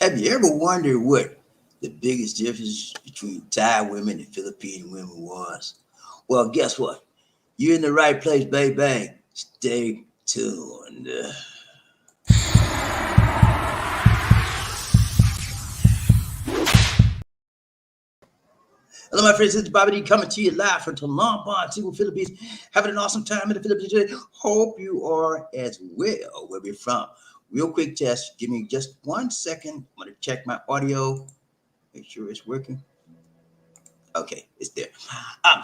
Have you ever wondered what the biggest difference between Thai women and Filipino women was? Well, guess what? You're in the right place, baby. Stay tuned. Hello, my friends. This is BobbieD coming to you live from Talambon, Philippines. Having an awesome time in the Philippines today. Hope you are as well. Where we're from. Real quick test. Give me just 1 second. I'm going to check my audio. Make sure it's working. Okay, it's there.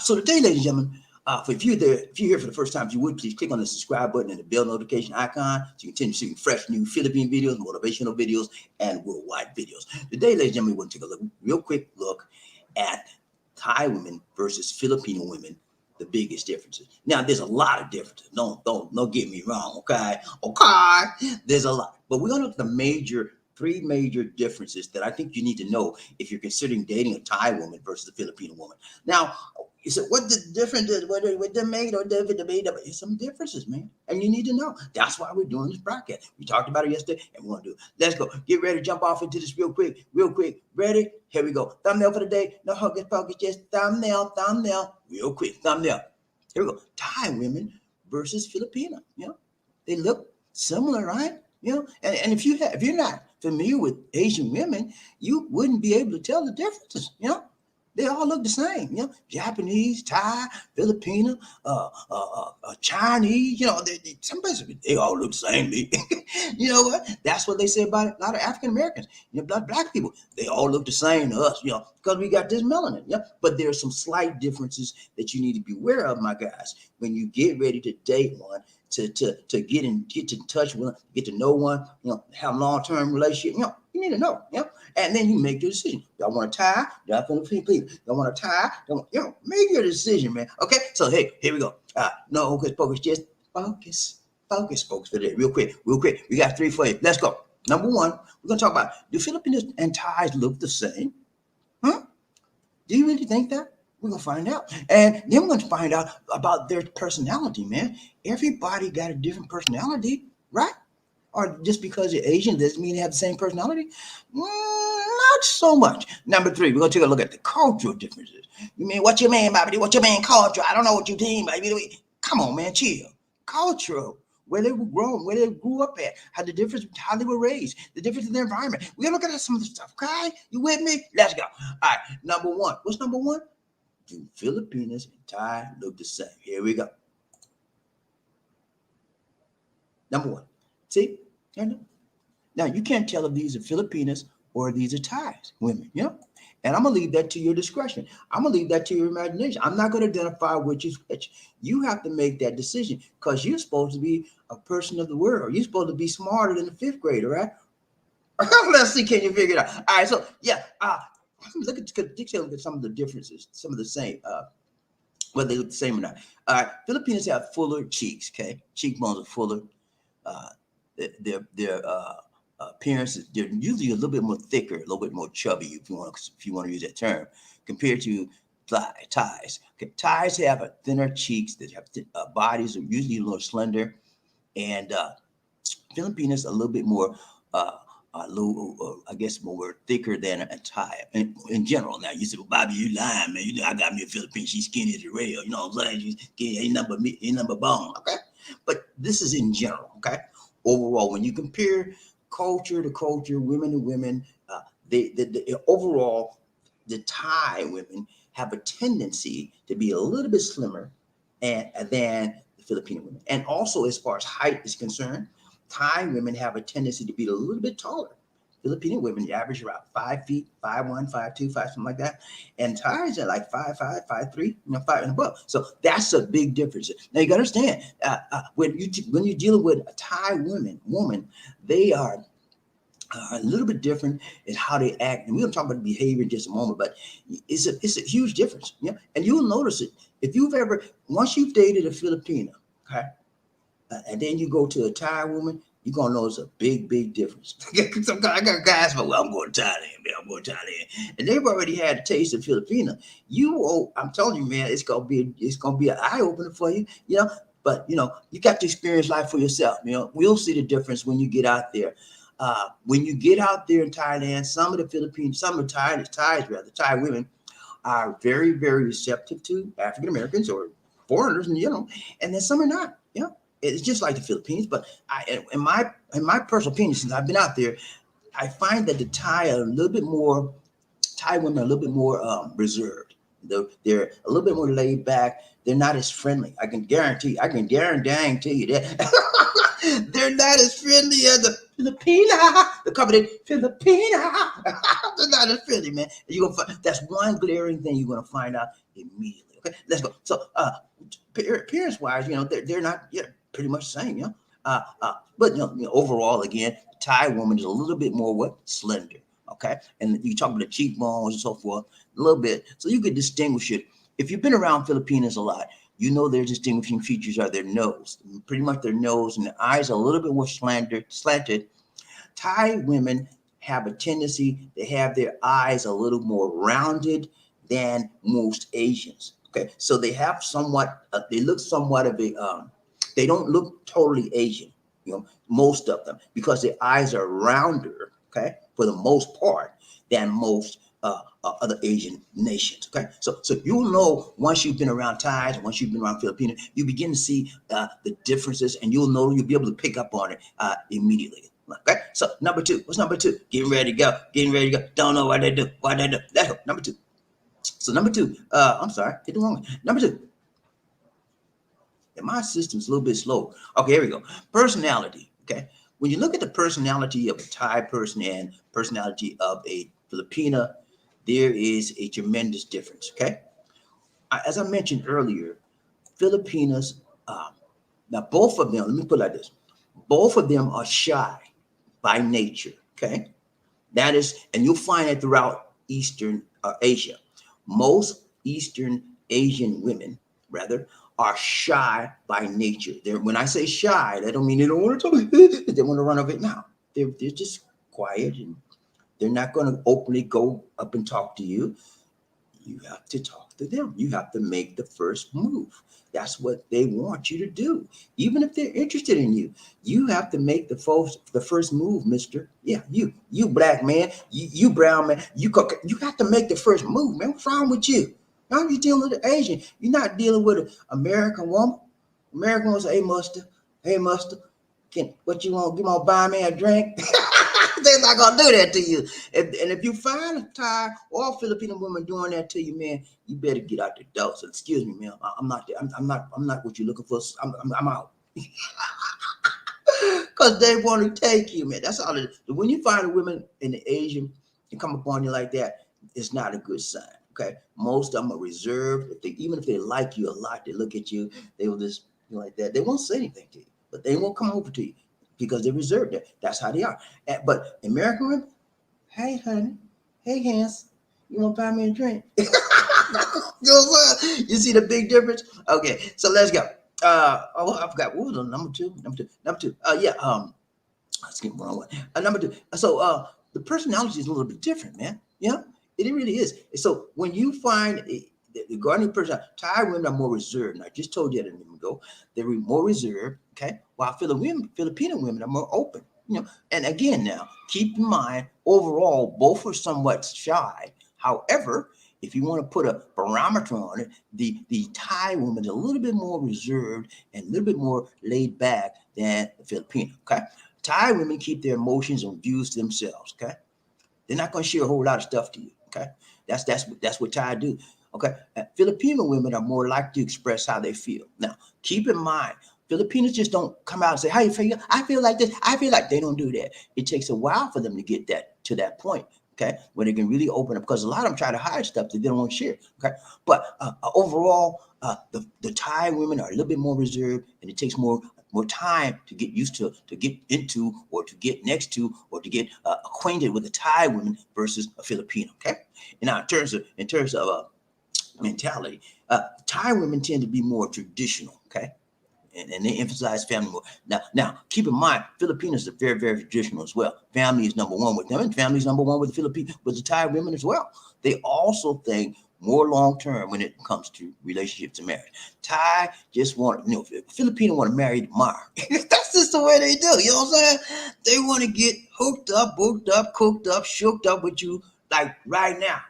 So today, ladies and gentlemen, if you're here for the first time, if you would please click on the subscribe button and the bell notification icon so you continue seeing fresh new Philippine videos, motivational videos, and worldwide videos. Today, ladies and gentlemen, we want to take a real quick look at Thai women versus Filipino women, the biggest differences. Now, there's a lot of differences. Don't get me wrong, okay? Okay, there's a lot, but we're gonna look at the three major differences that I think you need to know if you're considering dating a Thai woman versus a Filipino woman. Now, you said, what the difference is, what they made or David debate? There's some differences, man, and you need to know. That's why we're doing this broadcast. We talked about it yesterday, and we're gonna do it. Let's go. Get ready to jump off into this real quick. Ready? Here we go. Thumbnail for the day. No hocus pocus, just thumbnail. Real quick. Thumbnail. Here we go. Thai women versus Filipina. They look similar, right? And if you're not familiar with Asian women, you wouldn't be able to tell the differences. They all look the same. Japanese, Thai, Filipino, Chinese. Some places they all look the same. You know what? That's what they say about a lot of African Americans. Black people, they all look the same to us. Because we got this melanin. But there are some slight differences that you need to be aware of, my guys, when you get ready to date one. To get in touch with them, get to know one, have a long-term relationship, you need to know, and then you make your decision. Y'all want to tie? Y'all want to tie? Make your decision, man. Okay, so hey, here we go. No hocus pocus, just focus, folks, for today. Real quick. We got three for you. Let's go. Number one, we're gonna talk about, do Filipinos and Thais look the same? Do you really think that? We're going to find out. And then we're going to find out about their personality, man. Everybody got a different personality, right? Or just because you're Asian doesn't mean they have the same personality? Not so much. Number three, we're going to take a look at the cultural differences. You mean, what you mean, Bobby? What you mean, culture? I don't know what you mean, baby. Come on, man, chill. Cultural. Where they were grown, where they grew up at, how they were raised, the difference in their environment. We're going to look at some of the stuff, okay? You with me? Let's go. All right, number one. What's number one? Do Filipinas and Thai look the same? Here we go. Number one. See? Now, you can't tell if these are Filipinas or these are Thais women, And I'm going to leave that to your discretion. I'm going to leave that to your imagination. I'm not going to identify which is which. You have to make that decision because you're supposed to be a person of the world. You're supposed to be smarter than the fifth grader, right? Let's see, can you figure it out? All right, so, look at some of the differences, some of the same, whether they look the same or not. All right, Filipinos have fuller cheeks, okay? Cheekbones are fuller. Their appearance, they're usually a little bit more thicker, a little bit more chubby, if you want to use that term, compared to Thais. Okay, Thais have a thinner cheeks, they have bodies are usually a little slender, and Filipinos a little bit more I guess more thicker than a Thai in general. Now you say, well, Bobby, you lying, man. I got me a Philippine. She's skinny as a rail. You know what I'm saying? She's skinny, ain't number bone. Okay, but this is in general. Okay, overall, when you compare culture to culture, women to women, overall, the Thai women have a tendency to be a little bit slimmer than the Filipino women, and also as far as height is concerned. Thai women have a tendency to be a little bit taller. Filipino women average around 5 feet, 5'1", 5'2", 5 something like that, and Thais are like 5'5", 5'3", 5 and above. So that's a big difference. Now you got to understand when you're dealing with a Thai woman, they are a little bit different in how they act, and we're gonna talk about behavior in just a moment. But it's a huge difference, and you'll notice it if once you've dated a Filipina, okay. And then you go to a Thai woman, you're going to notice a big difference. I got guys, but I'm going to Thailand, man. I'm going to Thailand. And they've already had a taste of Filipina. I'm telling you, man, it's going to be an eye-opener for you, But, you got to experience life for yourself, We'll see the difference when you get out there. When you get out there in Thailand, some of the Philippines, some of the Thai women are very, very receptive to African Americans or foreigners, and and then some are not. It's just like the Philippines. But in my personal opinion, since I've been out there, I find that the Thai women are a little bit more reserved. They're a little bit more laid back. They're not as friendly. I can guarantee you that they're not as friendly as the Filipina, the company Filipina. They're not as friendly, man. You're gonna find that's one glaring thing you're gonna find out immediately. Okay, let's go. So, appearance wise, they're not pretty much the same, but overall, again, Thai woman is a little bit more slender. Okay, and you talk about the cheekbones and so forth a little bit, so you could distinguish it. If you've been around Filipinas a lot, their distinguishing features are their nose, pretty much their nose, and the eyes are a little bit more slanted. Thai women have a tendency to have their eyes a little more rounded than most Asians. Okay, so they have they look somewhat of a, they don't look totally Asian, most of them, because their eyes are rounder, okay, for the most part, than most other Asian nations. Okay, so you'll know once you've been around Thais and once you've been around Filipino, you begin to see the differences, and you'll be able to pick up on it immediately. Okay, so number two, what's number two? Getting ready to go. Don't know what they do. Let's go. Number two. So number two, I'm sorry, hit the wrong one. Number two. And my system's a little bit slow. Okay, here we go. Personality. Okay, when you look at the personality of a Thai person and personality of a Filipina, there is a tremendous difference. Okay, as I mentioned earlier, Filipinas. Now both of them. Let me put it like this: both of them are shy by nature. Okay, that is, and you'll find it throughout Eastern Asia. Most Eastern Asian women, rather, are shy by nature. When I say shy, that don't mean they don't want to talk. They want to run over it. Now they're just quiet, and they're not going to openly go up and talk to you. You have to talk to them. You have to make the first move. That's what they want you to do. Even if they're interested in you, you have to make the first move, mister. Yeah, you black man, you brown man, you have to make the first move, man. What's wrong with you? Now you're dealing with an Asian. You're not dealing with an American woman. American woman say, hey, muster, what you want? You want to buy me a drink? They're not gonna do that to you. And if you find a Thai or Filipino woman doing that to you, man, you better get out the door. So excuse me, man. I'm not what you're looking for. I'm out. Because they want to take you, man. That's all it is. When you find a woman in the Asian and come upon you like that, it's not a good sign. Okay. Most of them are reserved. Even if they like you a lot, they look at you, they will just be like that. They won't say anything to you, but they won't come over to you, because they're reserved. That's how they are. But American women, hey, honey, hey, hands, you want to buy me a drink? You see the big difference? Okay, so let's go. I forgot. What was on number two? Number two. Let's get one on one. Number two. So the personality is a little bit different, man. Yeah, it really is. So when you find the Ghanaian person, Thai women are more reserved. And I just told you that a minute ago. They're more reserved, okay? While Filipino women are more open. And again, now keep in mind, overall, both are somewhat shy. However, if you want to put a barometer on it, the Thai woman is a little bit more reserved and a little bit more laid back than the Filipino. Okay, Thai women keep their emotions and views to themselves. Okay, they're not going to share a whole lot of stuff to you. Okay, that's what Thai do. Okay, Filipino women are more likely to express how they feel. Now, keep in mind, Filipinos just don't come out and say, "How you feel?" I feel like this. I feel like they don't do that. It takes a while for them to get to that point. Okay, when they can really open up, because a lot of them try to hide stuff that they don't want to share. Okay, but overall, the Thai women are a little bit more reserved, and it takes more time to get used to get into, or to get next to, or to get acquainted with a Thai woman versus a Filipino. Okay, and now in terms of mentality, Thai women tend to be more traditional. Okay. And they emphasize family more. Now, keep in mind, Filipinos are very, very traditional as well. Family is number one with them, and family is number one with the Thai women as well. They also think more long term when it comes to relationships and marriage. Thai just want, Filipino want to marry tomorrow. That's just the way they do. You know what I'm saying? They want to get hooked up, booked up, cooked up, shooked up with you like right now.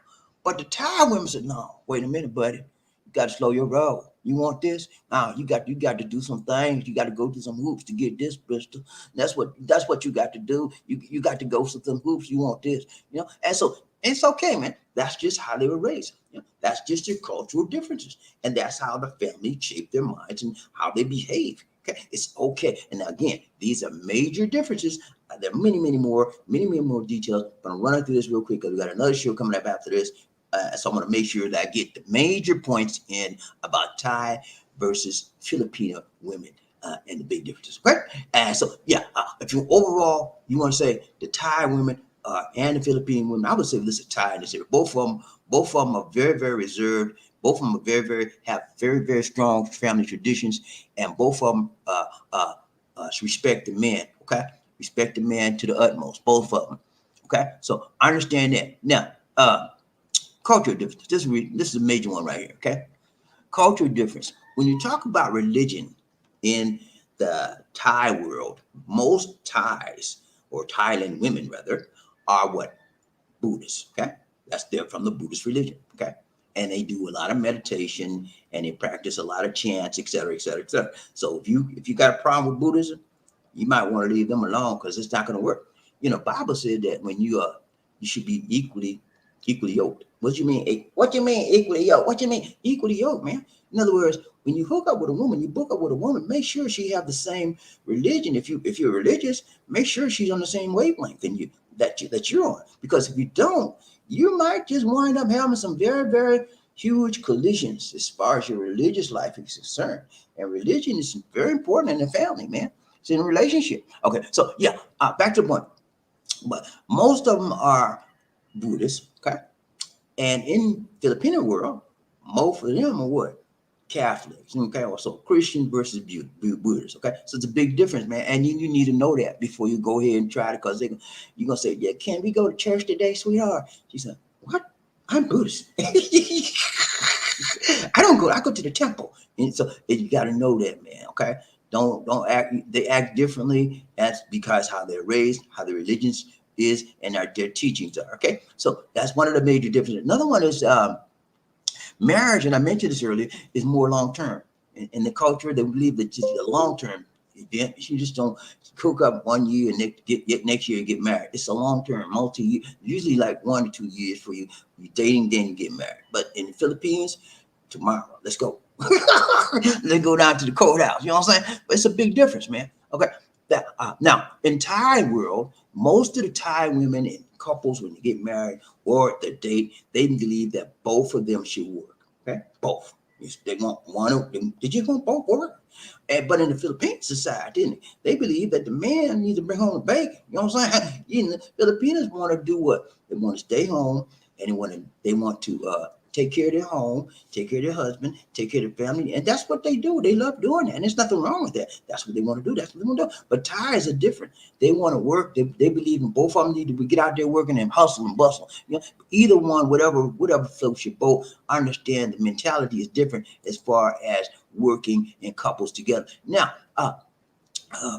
But the Thai women said, no, wait a minute, buddy. You got to slow your roll. You want this? Now you got to do some things. You got to go through some hoops to get this, Bristol. That's what you got to do. You got to go through some hoops. You want this, and so it's okay, man. That's just how they were raised. That's just your cultural differences, and that's how the family shape their minds and how they behave. Okay, it's okay. And now, again, these are major differences. There are many more details. But I'm running through this real quick because we got another show coming up after this. So I'm going to make sure that I get the major points in about Thai versus Filipino women and the big differences. Okay, and so if you overall you want to say the Thai women and the Philippine women, I would say this is Thai and this area. Both of them are very, very reserved. Both of them are have very, very strong family traditions, and both of them respect the men. Okay, respect the man to the utmost. Both of them. Okay, so I understand that. Now, cultural difference. This is a major one right here. Okay, cultural difference. When you talk about religion in the Thai world, most Thais or Thailand women rather are what? Buddhists. Okay, they're from the Buddhist religion. Okay, and they do a lot of meditation and they practice a lot of chants, etc., etc., etc. So if you got a problem with Buddhism, you might want to leave them alone because it's not going to work. Bible said that when you should be equally yoked. What do you mean? What do you mean equally yoked? What do you mean equally yoked, man? In other words, when you hook up with a woman, you book up with a woman, make sure she have the same religion. If you're religious, make sure she's on the same wavelength and that you're on. Because if you don't, you might just wind up having some very, very huge collisions as far as your religious life is concerned. And religion is very important in the family, man. It's in a relationship. Okay, so back to the point. But most of them are Buddhists, okay? And in Filipino world, most of them are what? Catholics, okay? Also Christian versus Buddhists, okay? So it's a big difference, man. And you need to know that before you go ahead and try it, because you're going to say, yeah, can we go to church today, sweetheart? She said, what? I'm Buddhist. I go to the temple. And so you got to know that, man, okay? Don't act, they act differently. That's because how they're raised, how their religions is, and their teachings are, okay? So that's one of the major differences. Another one is marriage, and I mentioned this earlier, is more long-term. In the culture, they believe that just a long-term event. You just don't cook up 1 year and next year you get married. It's a long-term, multi-year, usually like 1 to 2 years for you. You're dating, then you get married. But in the Philippines, tomorrow, let's go. Let's go down to the courthouse. You know what I'm saying? But it's a big difference, man. Okay. Now, in Thai world, most of the Thai women and couples, when they get married or the date, they believe that both of them should work. Okay, both. They want one of them. Did you want both work? But in the Philippine society, they believe that the man needs to bring home the bacon. You know what I'm saying? The Filipinos want to do what? They want to stay home, and they want to take care of their home, take care of their husband, take care of their family. And that's what they do. They love doing that. And there's nothing wrong with that. That's what they want to do. That's what they want to do. But Thais are different. They want to work. They believe in both of them need to get out there working and hustle and bustle. Either one, whatever floats your boat. I understand the mentality is different as far as working in couples together. Now,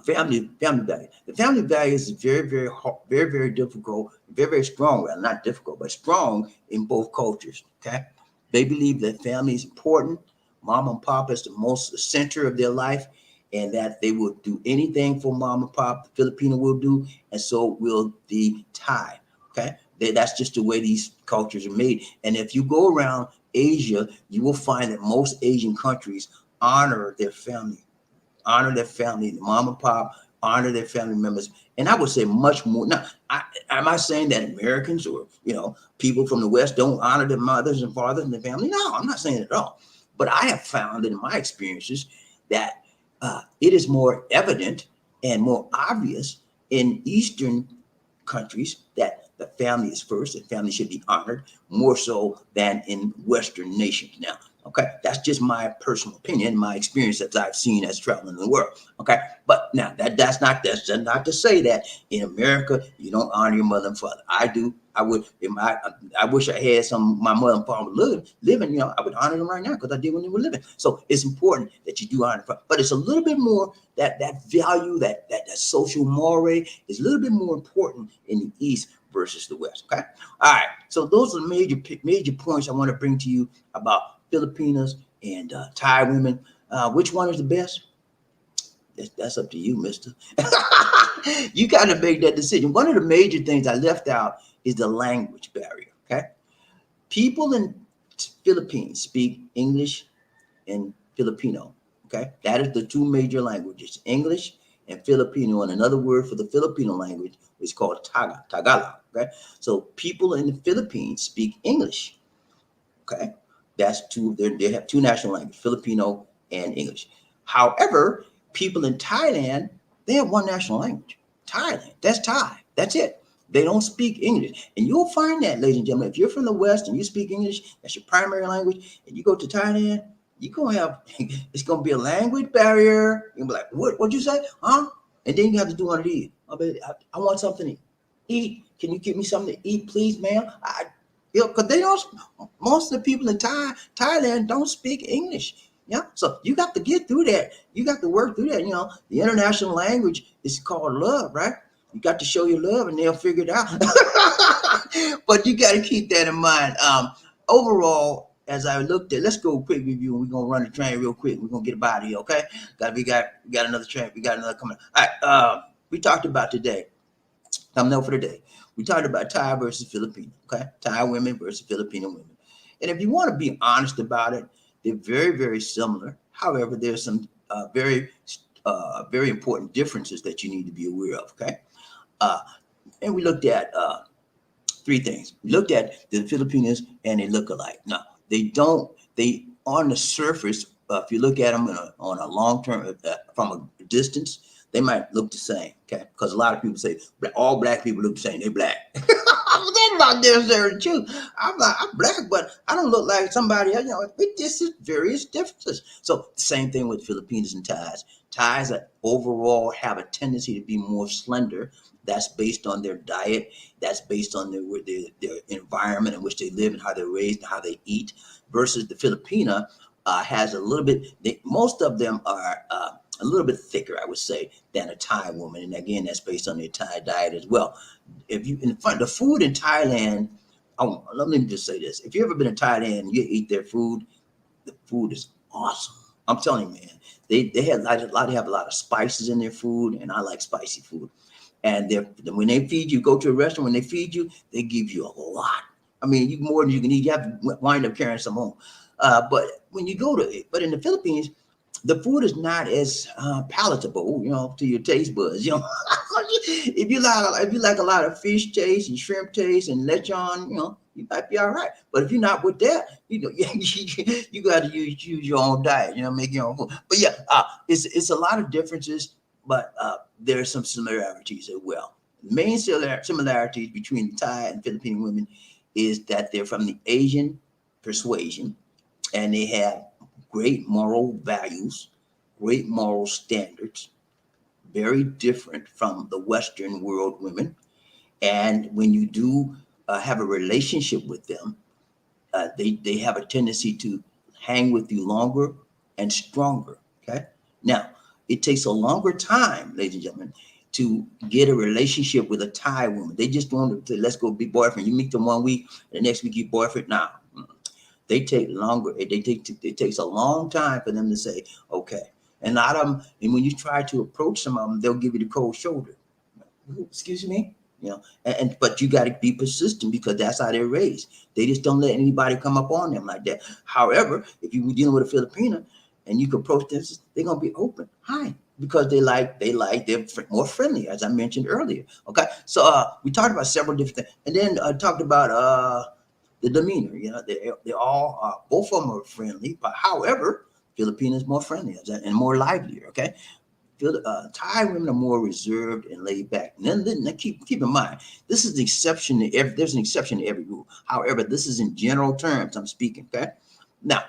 family value. The family value is very, very hard, very, very difficult, very, very strong. Well, not difficult, but strong in both cultures. Okay, they believe that family is important. Mom and pop is the center of their life, and that they will do anything for mom and pop. The Filipino will do, and so will the Thai. Okay, that's just the way these cultures are made. And if you go around Asia, you will find that most Asian countries honor their family. The mom and pop, honor their family members. And I would say much more. Now, am I saying that Americans or, people from the West don't honor their mothers and fathers and their family? No, I'm not saying it at all. But I have found that in my experiences that it is more evident and more obvious in Eastern countries that the family is first and family should be honored more so than in Western nations. Now, okay, that's just my personal opinion, my experience that I've seen as traveling in the world. Okay, but Now that's just not to say that in America you don't honor your mother and father. I do. I would. I wish I had some my mother and father living. You know, I would honor them right now because I did when they were living. So it's important that you do honor them. But it's a little bit more that value that social mores is a little bit more important in the East versus the West. Okay. All right. So those are the major points I want to bring to you about Filipinas and Thai women. Which one is the best? That's up to you, mister. You got to make that decision. One of the major things I left out is the language barrier. Okay. People in Philippines speak English and Filipino. Okay. That is the two major languages, English and Filipino. And another word for the Filipino language is called Tagalog. Okay. So people in the Philippines speak English. Okay. That's two, they have two national languages, Filipino and English. However, people in Thailand, they have one national language, Thailand. That's Thai. That's it. They don't speak English. And you'll find that, ladies and gentlemen, if you're from the West and you speak English, that's your primary language, and you go to Thailand, you're going to have, it's going to be a language barrier. You'll be like, what'd you say? Huh? And then you have to do one of these. I want something to eat. Can you give me something to eat, please, ma'am? Because they don't, most of the people in Thailand don't speak English. Yeah, so you got to get through that. You got to work through that. You know, the international language is called love, right? You got to show your love, and they'll figure it out. But you got to keep that in mind. Overall, as I looked at, let's go quick review, and we're gonna run the train real quick. We're gonna get about here, okay? We got another train. We got another coming. All right. We talked about today. Thumbnail for today. We talked about Thai versus Filipino. Okay, Thai women versus Filipino women. And if you want to be honest about it, they're very, very similar. However, there's some very important differences that you need to be aware of. Okay, and we looked at three things. We looked at the Filipinos and they look alike. Now, they don't. They on the surface, if you look at them on a long term from a distance, they might look the same. Okay, because a lot of people say all black people look the same. They're black. That's not necessarily true. I'm black, but I don't look like somebody else. You know, this is various differences. So same thing with Filipinos and Thais. Thais overall have a tendency to be more slender. That's based on their diet. That's based on their environment in which they live and how they're raised and how they eat. Versus the Filipina has a little bit. Most of them are a little bit thicker, I would say, than a Thai woman. And again, that's based on their Thai diet as well. If you the food in Thailand, let me just say this: if you ever been to Thailand and you eat their food, the food is awesome. I'm telling you, man. They have a lot of spices in their food, and I like spicy food. And when they feed you, go to a restaurant. When they feed you, they give you a lot. I mean, you more than you can eat. You have to wind up carrying some home. But when you go but in the Philippines, the food is not as palatable, you know, to your taste buds. You know, if you like a lot of fish taste and shrimp taste and lechon, you know, you might be all right. But if you're not with that, you know, you got to use your own diet. You know, make your own food. But yeah, it's a lot of differences, but there are some similarities as well. The main similarities between Thai and Filipino women is that they're from the Asian persuasion, and they have great moral values, great moral standards, very different from the Western world women. And when you do have a relationship with them, they have a tendency to hang with you longer and stronger. Okay. Now, it takes a longer time, ladies and gentlemen, to get a relationship with a Thai woman. They just want to let's go be boyfriend. You meet them 1 week, the next week you boyfriend. Now, they take longer. It takes a long time for them to say, okay. And a lot of them, and when you try to approach some of them, they'll give you the cold shoulder. Excuse me? You know, but you got to be persistent because that's how they're raised. They just don't let anybody come up on them like that. However, if you were dealing with a Filipina and you could approach them, they're gonna be open. Hi. Because they're more friendly, as I mentioned earlier. Okay. So we talked about several different things. And then talked about the demeanor. You know, they all both of them are friendly, but however, Filipino is more friendly and more livelier. Okay, Thai women are more reserved and laid back. And then keep in mind, this is the exception to there's an exception to every rule. However, this is in general terms I'm speaking. Okay, now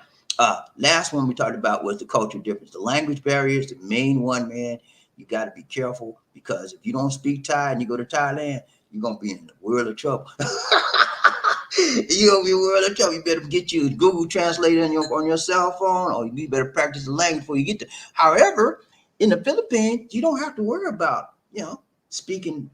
last one we talked about was the culture difference, the language barriers. The main one, man, you got to be careful, because if you don't speak Thai and you go to Thailand, you're gonna be in the world of trouble. You're gonna be in the world of trouble. You better get you a Google Translator on your cell phone, or you better practice the language before you get there. However, in the Philippines, you don't have to worry about speaking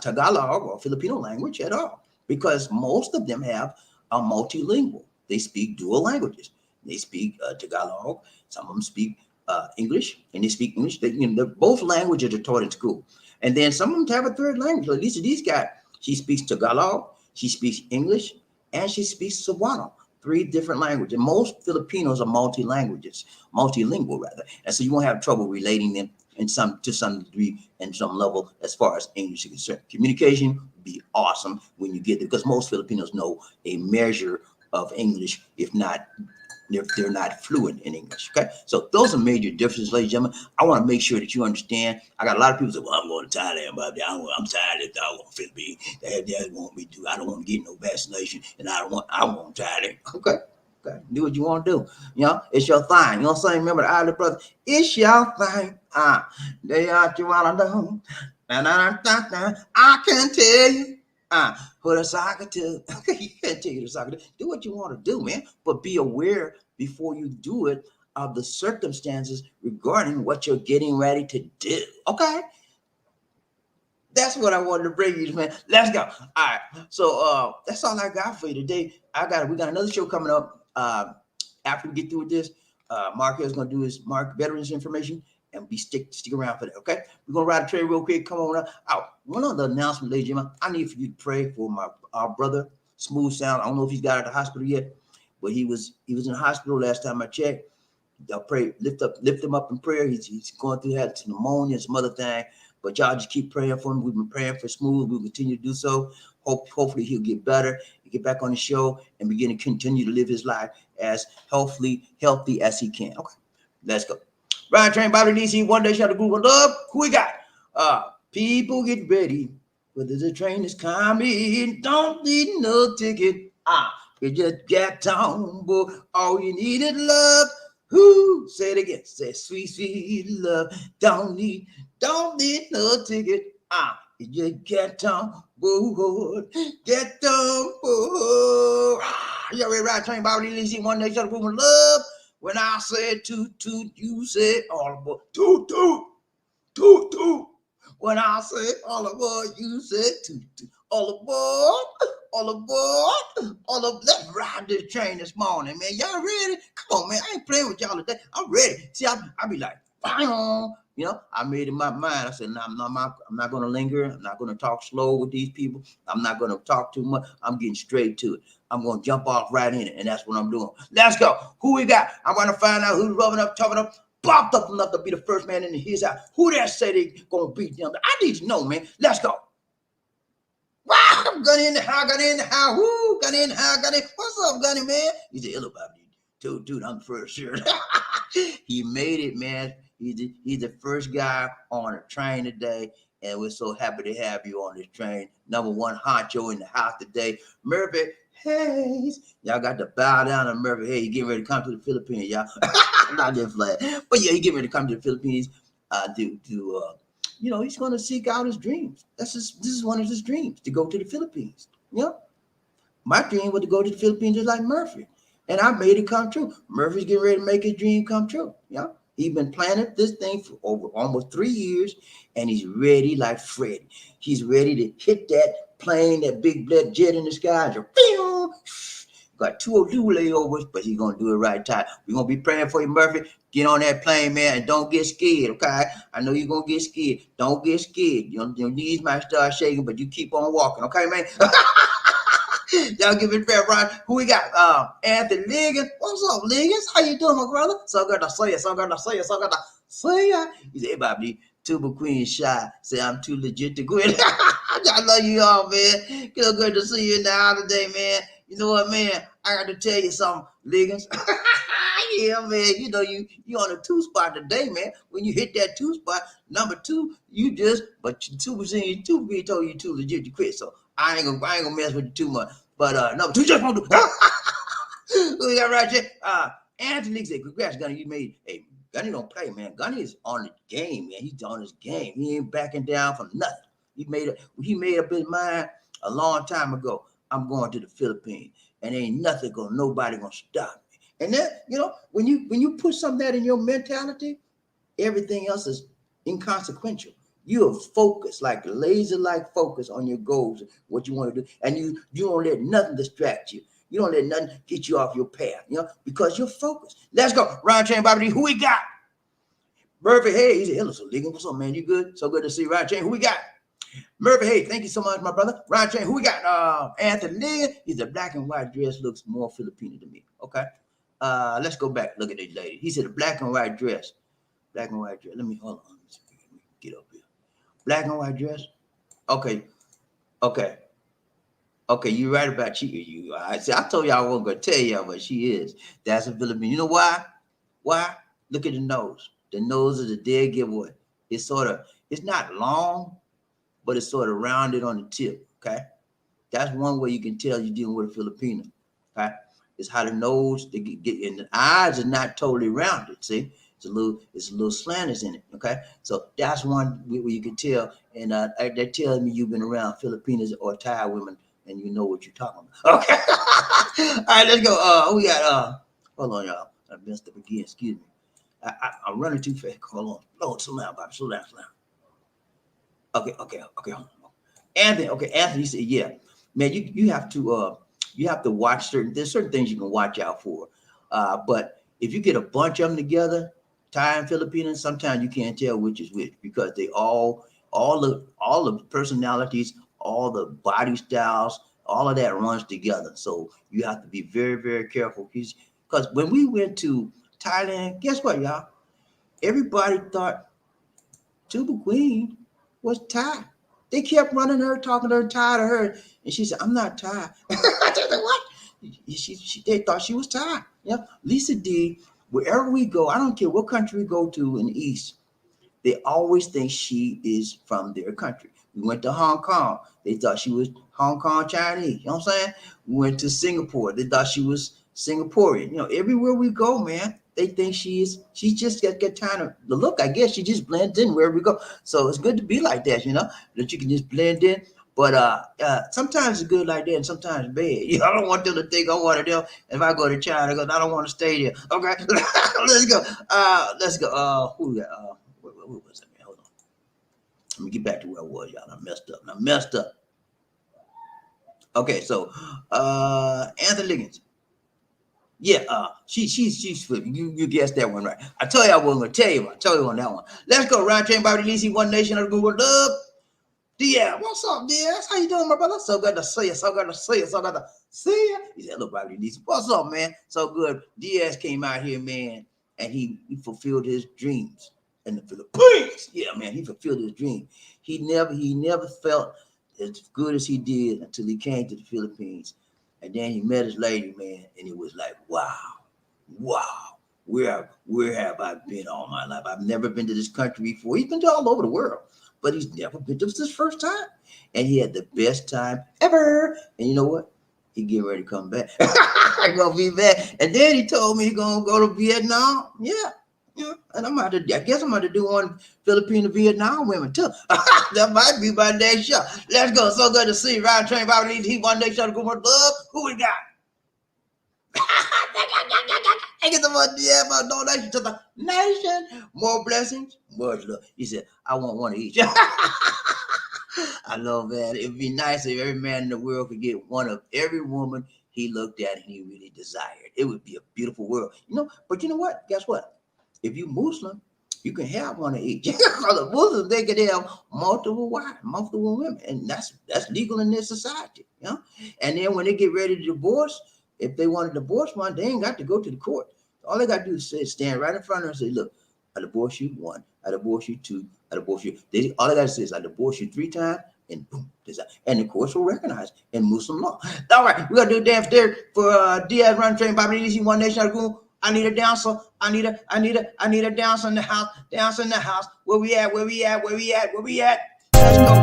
Tagalog or Filipino language at all, because most of them have a multilingual. They speak dual languages. They speak Tagalog. Some of them speak English, and they speak English. Both languages are taught in school. And then some of them have a third language. Like Lisa D's got, she speaks Tagalog, she speaks English, and she speaks Cebuano. 3 different languages. And most Filipinos are multilingual rather. And so you won't have trouble relating them to some degree and some level as far as English is concerned. Communication would be awesome when you get there, because most Filipinos know a measure of English, if they're not fluent in English. Okay, so those are major differences, ladies and gentlemen. I want to make sure that you understand. I got a lot of people say, "Well, I'm going to Thailand, but I'm tired of I want Philippines. They want me to. I don't want to get no vaccination, and I want Thailand." Okay, do what you want to do. It's your thing. You know what I'm saying? Remember the Island Brothers? It's your thing. They are you want to know. I can tell you. For the soccer too. You can't take the soccer. Do what you want to do, man. But be aware before you do it of the circumstances regarding what you're getting ready to do. Okay? That's what I wanted to bring you, man. Let's go. All right. So that's all I got for you today. We got another show coming up after we get through with this. Mark is gonna do his Mark Veterans information. And stick around for that, okay? We're gonna ride a train real quick. Come on out. One other announcement, ladies and gentlemen. I need for you to pray for our brother, Smooth Sound. I don't know if he's got out of the hospital yet, but he was in the hospital last time I checked. Y'all pray, lift him up in prayer. He's going through that pneumonia and some other thing. But y'all just keep praying for him. We've been praying for Smooth. We'll continue to do so. Hopefully he'll get better. He'll get back on the show and begin to continue to live his life as healthy as he can. Okay, let's go. Ride train, BobbieD, DC, one day shall the group of love. Who we got? People get ready. Whether the train is coming, don't need no ticket. You just get on board. All you need is love. Who? Say it again. Say sweet, sweet love. Don't need no ticket. You just get on board. Get on board. You ready, ride train, BobbieD, DC, one day shall the group of love. When I said toot toot, you said all aboard. Toot toot, toot toot. When I said all aboard, you said toot toot. All aboard, all aboard, all aboard. Let's ride this train this morning, man. Y'all ready? Come on, man. I ain't playing with y'all today. I'm ready. See, I be like, bam. I made in my mind. I said, no, I'm not going to linger. I'm not going to talk slow with these people. I'm not going to talk too much. I'm getting straight to it. I'm going to jump off right in it, and that's what I'm doing. Let's go. Who we got? I'm going to find out who's rubbing up, talking up, popped up enough to be the first man in his house. Who that say they going to beat them? I need to know, man. Let's go. Wow, Gunny in the house, Gunny in the house. Woo, Gunny in the house, Gunny. What's up, Gunny, man? He said, hello, Bobby. Dude, I'm the first, sure. He made it, man. He's the first guy on a train today, and we're so happy to have you on this train. Number one honcho in the house today, Murphy Hayes. Y'all got to bow down to Murphy Hayes. He getting ready to come to the Philippines, y'all. Not just flat, but yeah, he getting ready to come to the Philippines. He's going to seek out his dreams. This is one of his dreams, to go to the Philippines. My dream was to go to the Philippines just like Murphy, and I made it come true. Murphy's getting ready to make his dream come true. He's been planning this thing for over almost 3 years, and he's ready like Freddy. He's ready to hit that plane, that big black jet in the sky. Got 2 layovers, but he's going to do it right time. We're going to be praying for you, Murphy. Get on that plane, man, and don't get scared, okay? I know you're going to get scared. Don't get scared. Your knees might start shaking, but you keep on walking, okay, man? Y'all give it fair, right? Who we got? Anthony Liggins. What's up, Liggins? How you doing, my brother? So good to see you. So good to see you. So good to see you. He said, hey, Bobby, Tuba Queen Shy. Say I'm too legit to quit. I love you all, man. Feel good to see you in the house today, man. You know what, man? I got to tell you something, Liggins. Yeah, man. You on a 2 spot today, man. When you hit that 2 spot, number 2, but 2% 2 told you too legit to quit. So I ain't gonna mess with you too much. But number 2 just won't do. We got right here. Anthony said, congrats, Gunny. You made a Gunny don't play, man. Gunny is on the game, man. He's on his game. He ain't backing down from nothing. He made up his mind a long time ago. I'm going to the Philippines, and ain't nobody gonna stop me. And that, when you put something that in your mentality, everything else is inconsequential. You are focused, like laser-like focus on your goals, what you want to do, and you don't let nothing distract you. You don't let nothing get you off your path, because you're focused. Let's go. Ryan Chain, BobbieD, who we got? Murphy, hey, he said, hello, so Ligon. What's up, man? You good? So good to see you, Ryan Chain. Who we got? Murphy, hey, thank you so much, my brother. Ryan Chain, who we got? Anthony Ligon. He's a black and white dress, looks more Filipino to me. Okay. Let's go back. Look at this lady. He said a black and white dress. Black and white dress. Let me hold on. Let me get up here. Black and white dress. Okay. You're right about you. I told y'all I wasn't gonna tell y'all, but she is. That's a Filipino. You know why? Why? Look at the nose. The nose is a dead giveaway. It's not long, but it's sort of rounded on the tip. Okay. That's one way you can tell you're dealing with a Filipino. Okay. It's how the nose they get and the eyes are not totally rounded. See? It's a little slanters in it, okay? So that's one where you can tell, and they're telling me you've been around Filipinas or Thai women, and you know what you're talking about. Okay, all right, let's go. We got hold on, y'all. I messed up again. Excuse me. I'm running too fast. Hold on. Slow down, Bobby. Slow down. Okay. Hold on. Anthony said, yeah, man, you have to watch there's certain things you can watch out for, but if you get a bunch of them together, Thai and Filipina, sometimes you can't tell which is which because they all the personalities, all the body styles, all of that runs together. So you have to be very, very careful because when we went to Thailand, guess what, y'all? Everybody thought Tuba Queen was Thai. They kept running her, talking to her, Thai to her, and she said, "I'm not Thai." I said, "What?" They thought she was Thai. Yeah, Lisa D. Wherever we go, I don't care what country we go to in the East, they always think she is from their country. We went to Hong Kong. They thought she was Hong Kong Chinese. You know what I'm saying? We went to Singapore. They thought she was Singaporean. Everywhere we go, man, they think she just got kind of the look. I guess she just blends in wherever we go. So it's good to be like that, that you can just blend in. But sometimes it's good like that, and sometimes bad. I don't want them to think I want to do. If I go to China, I don't want to stay there. Okay, let's go. Let's go. Who we got? What was that? Hold on. Let me get back to where I was, y'all. I messed up. Okay, so Anthony Liggins. Yeah, she's you guessed that one right. I told you I wasn't gonna tell you. I told you on that one. Let's go. Ryan Chain, BobbieD, One Nation of the Google Love. Diaz, what's up, Diaz? How you doing, my brother? So good to see you. He said, "Look, BobbieD, what's up, man? So good." Diaz came out here, man, and he fulfilled his dreams in the Philippines. Yeah, man, he fulfilled his dream. He never felt as good as he did until he came to the Philippines. And then he met his lady, man, and it was like, wow, where have I been all my life? I've never been to this country before. He's been to all over the world, but he's never been to this first time. And he had the best time ever. And you know what? He getting ready to come back. I'm gonna be back. And then he told me he's gonna go to Vietnam. Yeah. And I guess I'm gonna do one Filipino Vietnam women too. That might be my next show. Let's go. So good to see you. Ryan Train, BobbieD, One Day Show, Good Morning Love. Who we got? I get the money donation to the nation. More blessings, much love. He said, I want one of each. I love that. It'd be nice if every man in the world could get one of every woman he looked at and he really desired. It would be a beautiful world. But you know what? Guess what? If you Muslim, you can have one of each. Because the Muslims, they can have multiple wives, multiple women, and that's legal in this society. And then when they get ready to divorce, if they want to divorce one, they ain't got to go to the court. All they got to do is stand right in front of her and say, "Look, I divorce you 1, I divorce you 2, I divorce you." All they got to say is, "I divorce you 3 times," and boom, and the courts will recognize in Muslim law. All right, we're gonna do a dance there for Diaz, Run Train, BobbieD, One Nation. I need a dancer. I need a dancer in the house. Dance in the house. Where we at? Let's go.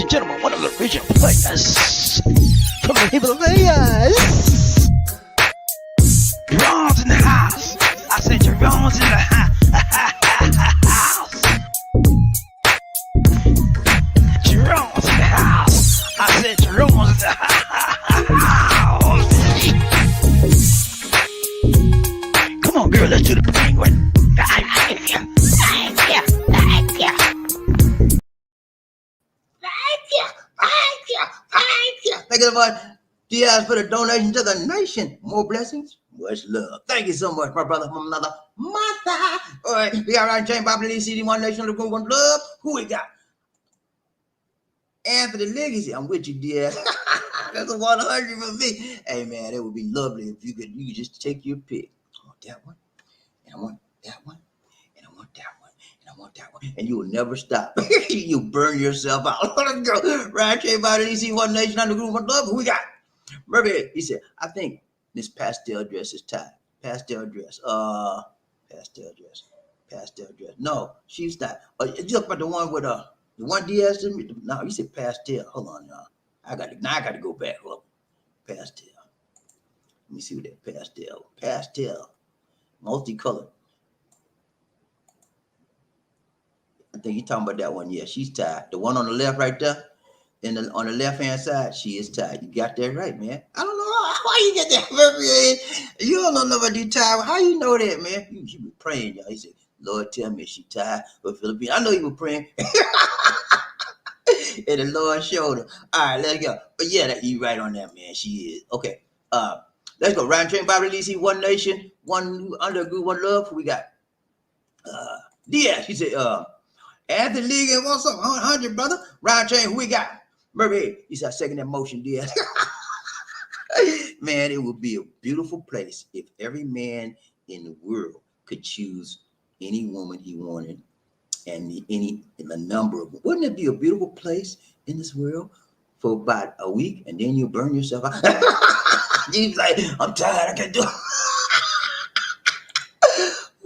and gentlemen, one of the original players from the Himalayas. Jerome's in the house. I said Jerome's in the house. Jerome's in the house. I said Jerome's in the house. Come on, girl, let's do the penguin. Thank you so much, Diaz, for the donation to the nation. More blessings, much love. Thank you so much, my brother from another mother. All right, we got Ryan James, BobbieD, CD, One Nation, the group, One Love. Who we got? Anthony Legacy. I'm with you, Diaz. That's a 100 for me. Hey, man, it would be lovely if you could just take your pick. I want that one, and I want that one, and I want that one. I want that one, and you will never stop. You burn yourself out. Let's go. Ryan J. BobbieD, DC, One Nation, under group, One Love. Who we got? Murphy, he said, I think this pastel dress is tied. Pastel dress. Pastel dress. Pastel dress. No, she's not. You talking about the one with the one Diaz? No, you said pastel. Hold on, y'all. I got to go back. Hold on. Pastel. Let me see what that pastel. Pastel. Multicolored. I think you're talking about that one. Yeah, she's tied. The one on the left right there, on the left-hand side, she is tied. You got that right, man. I don't know how you get that, man. You don't know nobody tied. How you know that, man? You be praying, y'all. He said, Lord, tell me she tied for Philippine. I know you were praying. And the Lord showed her. All right, let's go. But yeah, you right on that, man. She is. Okay. Let's go. Ryan Train, BobbieD, DC, One Nation, One Under Group, One Love. Who we got? Diaz. He said, Anthony League and what's up? 100, brother. Ryan Train, who we got? Murphy, he said, second that motion, Diaz. Man, it would be a beautiful place if every man in the world could choose any woman he wanted and a number of them. Wouldn't it be a beautiful place in this world for about a week and then you burn yourself out? You'd be like, I'm tired, I can't do it.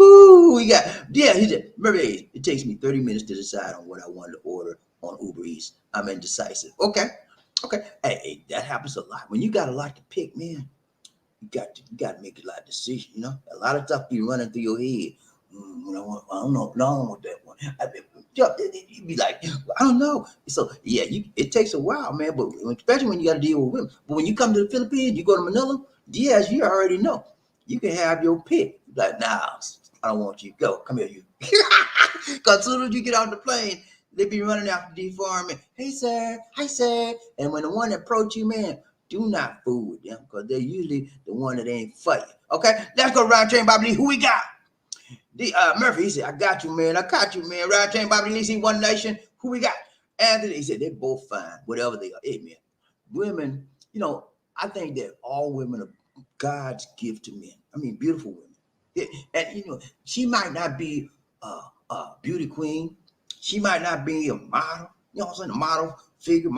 Ooh, we got, yeah, he said, Murphy, it takes me 30 minutes to decide on what I want to order on Uber Eats. I'm indecisive. Okay. Hey, that happens a lot. When you got a lot to pick, man, you got to make a lot of decisions, you know? A lot of stuff be running through your head. I don't know. No, I don't want that one. You'd be like, I don't know. So, yeah, it takes a while, man, but especially when you got to deal with women. But when you come to the Philippines, you go to Manila, yes, you already know. You can have your pick. Like, nah, I don't want you. Go. Come here, you. Because as soon as you get off the plane, they be running after deforming. Hey, sir. Hi, sir. And when the one approach you, man, do not fool with them because they're usually the one that ain't fighting. Okay? Let's go Ryan Train, BobbieD. Who we got? Murphy, he said, I got you, man. Ryan Train, BobbieD, DC, One Nation. Who we got? Anthony, he said, they're both fine, whatever they are. Hey, man. Women, I think that all women are God's gift to men. I mean, beautiful women. Yeah, and, she might not be a beauty queen. She might not be a model, a model figure,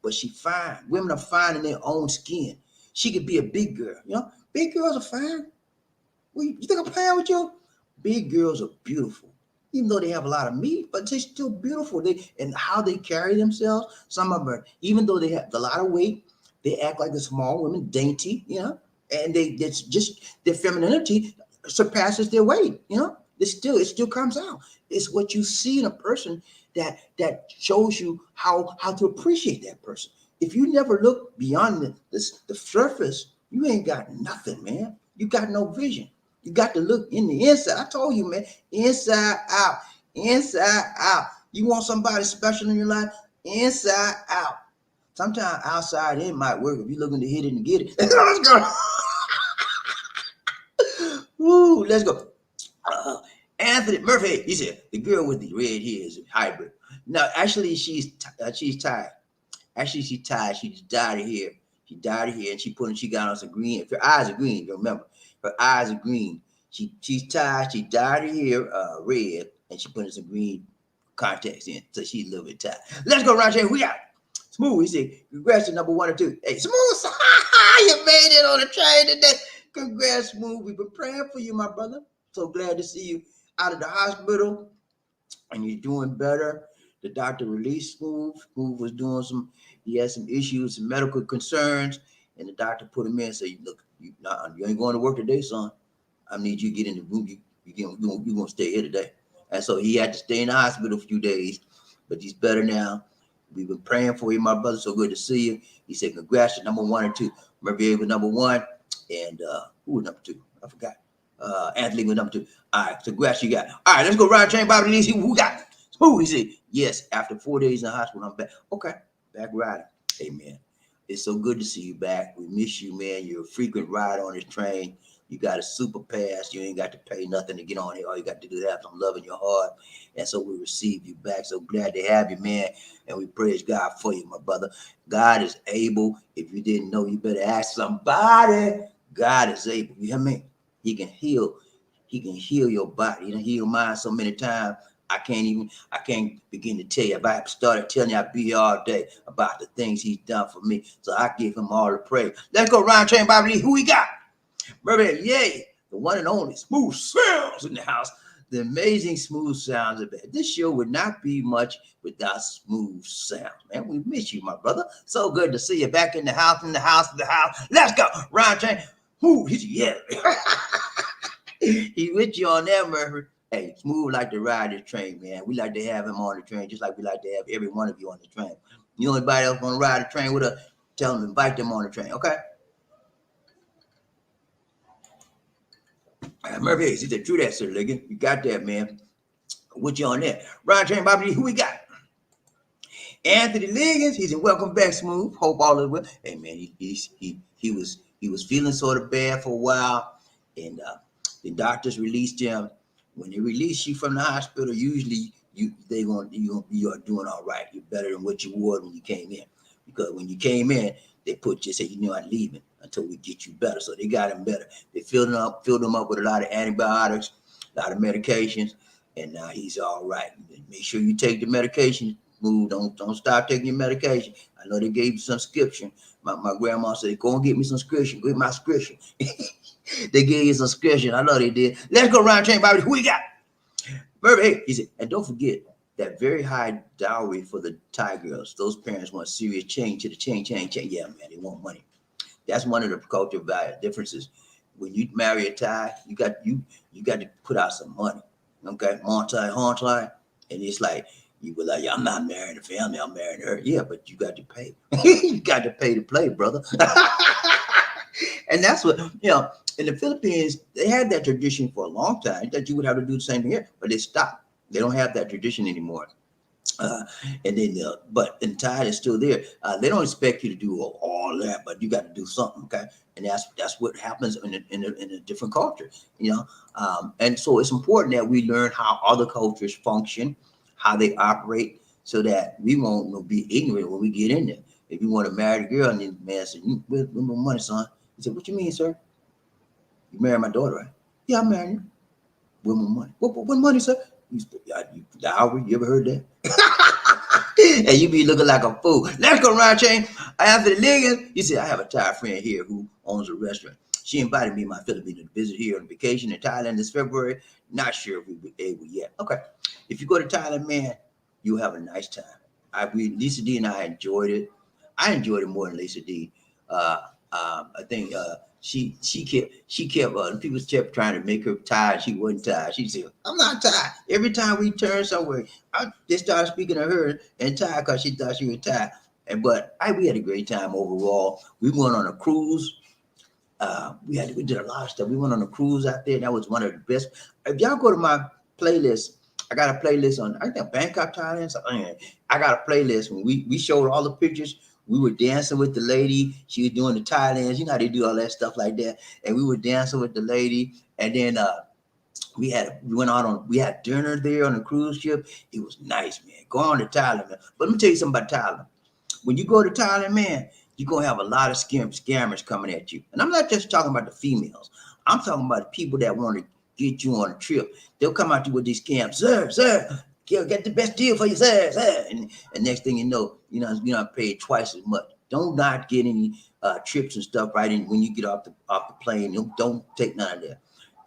but she fine. Women are fine in their own skin. She could be a big girl, Big girls are fine. You think I'm playing with you? Big girls are beautiful. Even though they have a lot of meat, but they're still beautiful. And how they carry themselves, some of them, even though they have a lot of weight, they act like the small women, dainty, and it's just their femininity surpasses their weight, It still comes out. It's what you see in a person that shows you how to appreciate that person. If you never look beyond the surface, you ain't got nothing, man. You got no vision. You got to look in the inside. I told you, man, inside out. You want somebody special in your life? Inside out. Sometimes outside in might work if you're looking to hit it and get it. Let's go. Woo, let's go. Anthony Murphy, he said, the girl with the red hair is a hybrid. No, actually, she's tied. Actually, she's tied. She just dyed her hair. She dyed her hair and she got on some green. If her eyes are green, remember, her eyes are green. She's tied. She dyed her hair red and she put in some green contacts in. So she's a little bit tied. Let's go, Roger. We got Smooth. He said, congrats to number 1 or 2. Hey, Smooth, you made it on the train today. Congrats, Smooth. We've been praying for you, my brother. So glad to see you out of the hospital and you're doing better. The doctor released Smooth. Smooth was doing he had some issues, some medical concerns, and the doctor put him in and said, look, you ain't going to work today, son. I need you to get in the room. You gonna stay here today. And so he had to stay in the hospital a few days, but he's better now. We've been praying for you, my brother. So good to see you. He said, congrats to number 1 and 2. Remember, he was number 1, and who was number 2? I forgot. Anthony was number 2. All right, so congrats you got. All right, let's go ride train, BobbieD. See who got Smooth. He said, yes, after 4 days in the hospital, I'm back. Okay, back riding. Amen. It's so good to see you back. We miss you, man. You're a frequent rider on this train. You got a super pass. You ain't got to pay nothing to get on here. All you got to do is have some love in your heart. And so we receive you back. So glad to have you, man. And we praise God for you, my brother. God is able. If you didn't know, you better ask somebody. God is able. You hear me? He can heal. He can heal your body. He can heal mine so many times. I can't begin to tell you. If I started telling you, I'd be here all day about the things he's done for me. So I give him all the praise. Let's go round train, BobbieD. Who we got? Brother, yay, the one and only Smooth Sounds in the house. The amazing Smooth Sounds of it. This show would not be much without Smooth Sounds, man. We miss you, my brother. So good to see you back in the house, in the house. Let's go. Round train. Who? Yeah. He with you on that, Murphy. Hey, Smooth like to ride this train, man. We like to have him on the train, just like we like to have every one of you on the train. You know anybody else want to ride the train with us? Tell them, invite them on the train, okay? Murphy, he said, true that, Sir Liggin. You got that, man. With you on that. Ride train, BobbieD, who we got? Anthony Liggins. He said, welcome back, Smooth. Hope all is well. Hey, man, he was feeling sort of bad for a while, and the doctors released him. When they release you from the hospital, usually you are doing all right. You're better than what you were when you came in. Because when you came in, they said, I'm leaving until we get you better. So they got him better. They filled him up with a lot of antibiotics, a lot of medications, and now he's all right. Make sure you take the medication. Move, don't stop taking your medication. I know they gave you some scripture. My grandma said, go and get me some scripture. Get my scripture. They gave you some scripture. I know they did. Let's go round train, BobbieD. Who we got? Hey, he said, and don't forget that very high dowry for the Thai girls. Those parents want serious change to the change. Yeah, man, they want money. That's one of the cultural value differences. When you marry a Thai, you got to put out some money. Okay, Montai, and it's like you were like, yeah, I'm not marrying the family, I'm marrying her. Yeah, but you got to pay. You got to pay to play, brother. And that's what, in the Philippines, they had that tradition for a long time that you would have to do the same thing here, but they stopped. They don't have that tradition anymore. And then, but in Thai, it's still there. They don't expect you to do all that, but you got to do something, okay? And that's what happens in a different culture, And so it's important that we learn how other cultures function, how they operate, so that we won't be ignorant when we get in there. If you want to marry a girl, and the man said, "Where's my money, son?" He said, "What you mean, sir? You married my daughter, right?" "Yeah, I'm marrying you." "Where's my money?" What money, sir?" Dowry, you ever heard that? And you be looking like a fool. Let's go round chain. After the Liggins, he said, I have a Thai friend here who owns a restaurant. She invited me and my Filipina to visit here on vacation in Thailand this February. Not sure if we'll be able yet. Okay. If you go to Thailand, man, you'll have a nice time. Lisa D and I enjoyed it. I enjoyed it more than Lisa D. I think she kept people kept trying to make her tired. She wasn't tired. She said, "I'm not tired." Every time we turn somewhere, they started speaking to her and tired because she thought she was tired. But we had a great time overall. We went on a cruise. We did a lot of stuff. We went on a cruise out there. That was one of the best. If y'all go to my playlist, I got a playlist on, I think, Bankrupt, Thailand. So, I got a playlist when we showed all the pictures. We were dancing with the lady. She was doing the Thailands. You know how they do all that stuff like that. And we were dancing with the lady. And then we had dinner there on the cruise ship. It was nice, man. Go on to Thailand, man. But let me tell you something about Thailand. When you go to Thailand, man, you're going to have a lot of scammers coming at you. And I'm not just talking about the females. I'm talking about the people that want to get you on a trip. They'll come out to you with these scams. Sir, get the best deal for you, sir. And next thing you know, you're not paid twice as much. Don't not get any trips and stuff when you get off the plane. Don't take none of that.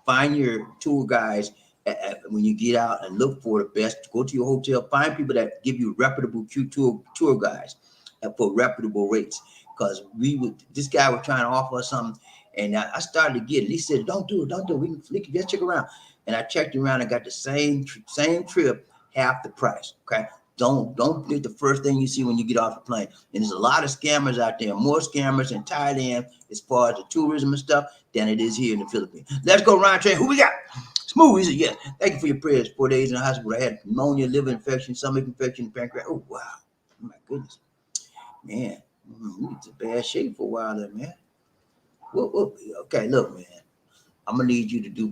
Find your tour guides when you get out and look for the best, go to your hotel, find people that give you reputable tour guides for reputable rates. Because this guy was trying to offer us something, and I started to get it. He said, "Don't do it, don't do it. We can just check around." And I checked around and got the same trip, half the price. Okay. Don't get the first thing you see when you get off the plane. And there's a lot of scammers out there, more scammers in Thailand as far as the tourism and stuff than it is here in the Philippines. Let's go, Ryan Train. Who we got? Smooth. He said, yes. Thank you for your prayers. 4 days in the hospital. I had pneumonia, liver infection, stomach infection, pancreas. Oh, wow. Oh, my goodness. Man, we was in bad shape for a while there, man. Well, okay, look, man. I'm gonna need you to do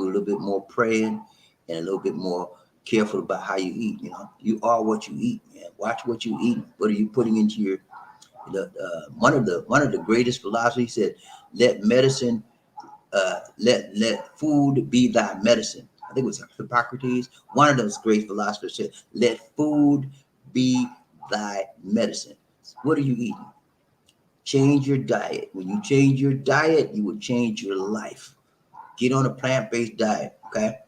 a little bit more praying and a little bit more careful about how you eat. You know, you are what you eat, man. Watch what you eat. What are you putting into your one of the greatest philosophies said, let medicine let food be thy medicine. I think it was Hippocrates. One of those great philosophers said, let food be thy medicine. What are you eating? Change your diet. When you change your diet, you will change your life. Get on a plant-based diet, okay?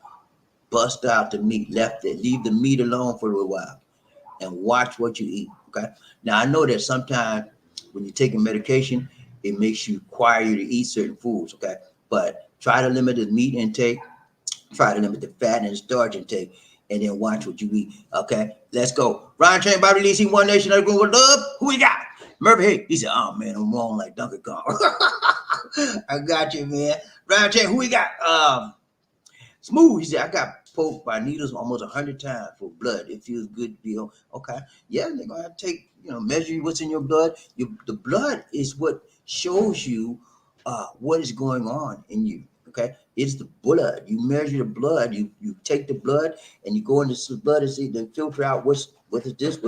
Bust out the meat, leave the meat alone for a little while, and watch what you eat, okay? Now, I know that sometimes when you're taking medication, it makes you require you to eat certain foods, okay? But try to limit the meat intake, try to limit the fat and the starch intake, and then watch what you eat, okay? Let's go. Ryan Chain, BobbieD, see One Nation, under with love. Who we got? Murphy, hey, he said, oh, man, I'm wrong like Donkey Kong. I got you, man. Ryan Chain, who we got? Smooth, he said, I got poked by needles almost 100 times for blood. It feels good to be on. Okay. Yeah, they're going to have to take, measure what's in your blood. The blood is what shows you what is going on in you. Okay. It's the blood. You measure the blood. You take the blood and you go into the blood and see, then filter out what is this,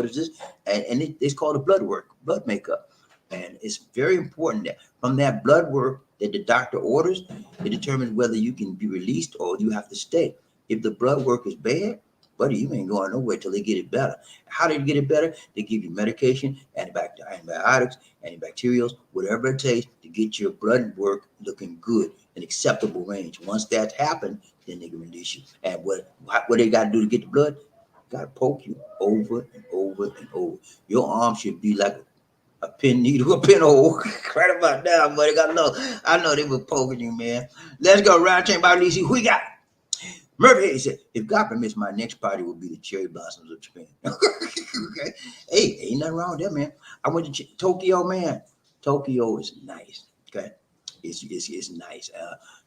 and it's called a blood makeup. And it's very important that from that blood work that the doctor orders, it determines whether you can be released or you have to stay. If the blood work is bad, buddy, you ain't going nowhere till they get it better. How do you get it better? They give you medication, antibiotics, antibacterials, whatever it takes to get your blood work looking good, an acceptable range. Once that's happened, then they can release you. And what they got to do to get the blood? Got to poke you over and over and over. Your arm should be like a pin needle, a pinhole. Right about now, buddy. I know they were poking you, man. Let's go. Round chain, BobbieD. Who we got? Murphy said, if God permits, my next party will be the cherry blossoms of Japan. Okay. Hey, ain't nothing wrong with that, man. I went to Tokyo, man. Tokyo is nice. Okay. It's nice.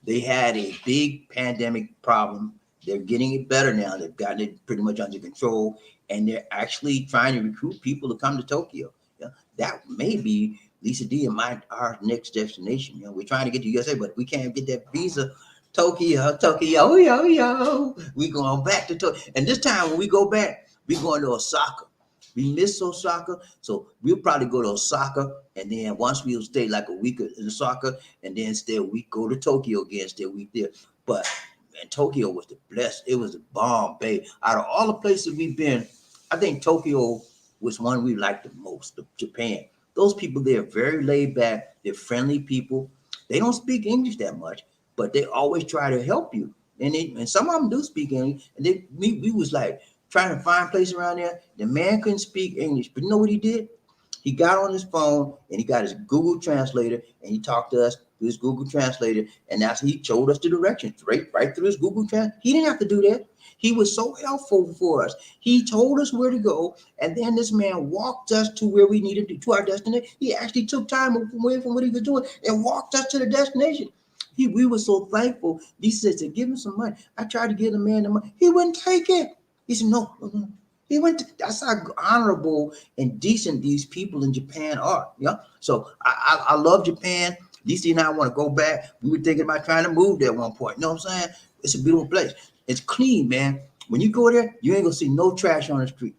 They had a big pandemic problem. They're getting it better now. They've gotten it pretty much under control, and they're actually trying to recruit people to come to Tokyo. Yeah, that may be Lisa D and our next destination. We're trying to get to USA, but we can't get that visa. Tokyo, yo. We going back to Tokyo. And this time when we go back, we going to Osaka. We miss Osaka, so we'll probably go to Osaka, and then once we'll stay like a week in Osaka, and then stay a week, go to Tokyo again, stay a week there. But man, Tokyo was it was the bomb, babe. Out of all the places we've been, I think Tokyo was one we liked the most, Japan. Those people there are very laid back, they're friendly people. They don't speak English that much, but they always try to help you. And some of them do speak English. And we was like trying to find a place around there. The man couldn't speak English, but you know what he did? He got on his phone and he got his Google Translator and he talked to us through his Google Translator. And that's he showed us the directions right through his Google Translator. He didn't have to do that. He was so helpful for us. He told us where to go, and then this man walked us to where we needed to our destination. He actually took time away from what he was doing and walked us to the destination. We were so thankful. He said to give him some money. I tried to give the man the money. He wouldn't take it. He said, no. He went. That's how honorable and decent these people in Japan are. Yeah. So I love Japan. DC and I want to go back. We were thinking about trying to move there at one point. You know what I'm saying? It's a beautiful place. It's clean, man. When you go there, you ain't gonna see no trash on the street.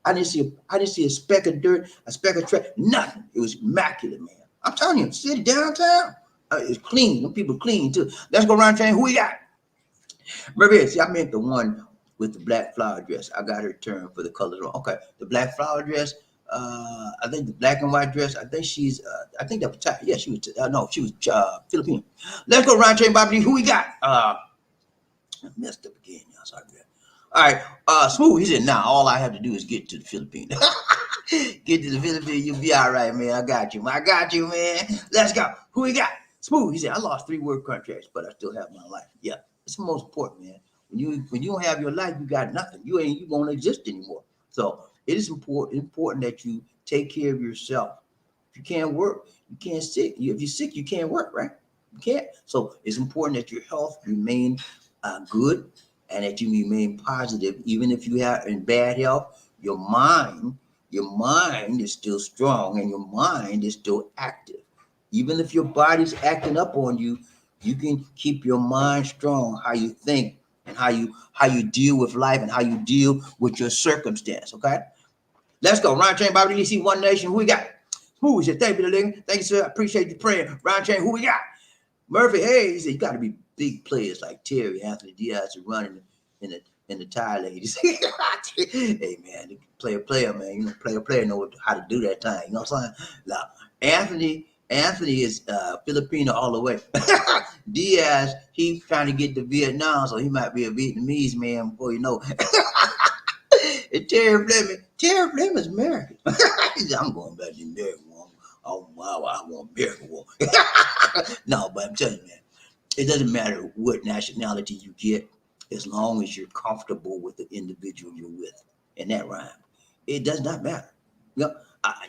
I didn't see a speck of dirt, a speck of trash, nothing. It was immaculate, man. I'm telling you, city downtown, it's clean. Them people clean too. Let's go around chain. Who we got? Remember, see, I meant the one with the black flower dress. I got her term for the colors wrong. Okay, the black flower dress. I think the black and white dress. I think she's. I think that was Thai. Yeah, she was. No, she was Filipina. Let's go around chain, BobbieD. Who we got? I messed up again, y'all. Sorry about that. All right, Smooth. He said, "Now all I have to do is get to the Philippines. Get to the Philippines, you'll be all right, man. I got you, man. Let's go. Who we got? Smooth." He said, "I lost 3 work contracts, but I still have my life." Yeah, it's the most important, man. When you don't have your life, you got nothing. You won't exist anymore. So it is important that you take care of yourself. If you can't work, you can't sick. If you're sick, you can't work, right? You can't. So it's important that your health remain good and that you remain positive, even if you have in bad health. Your mind is still strong and your mind is still active. Even if your body's acting up on you, you can keep your mind strong. How you think and how you deal with life and how you deal with your circumstance. Okay, let's go. Ron Chain, BobbieD, DC, One Nation. Who we got? Who is it? Thank you, thank you, sir. I appreciate you praying. Ron Chain, who we got? Murphy Hayes. He said, "You got to be big players like Terry, Anthony Diaz to run in the Thai ladies." Hey man, player, man. You know, player know how to do that thing. You know what I'm saying? Now, Anthony is Filipina all the way. Diaz, he's trying to get to Vietnam, so he might be a Vietnamese man before you know. And Terry Fleming is American. He said, "I'm going back to the American one. Oh wow, I want American one." No, but I'm telling you, man, it doesn't matter what nationality you get, as long as you're comfortable with the individual you're with. And that rhyme. It does not matter. You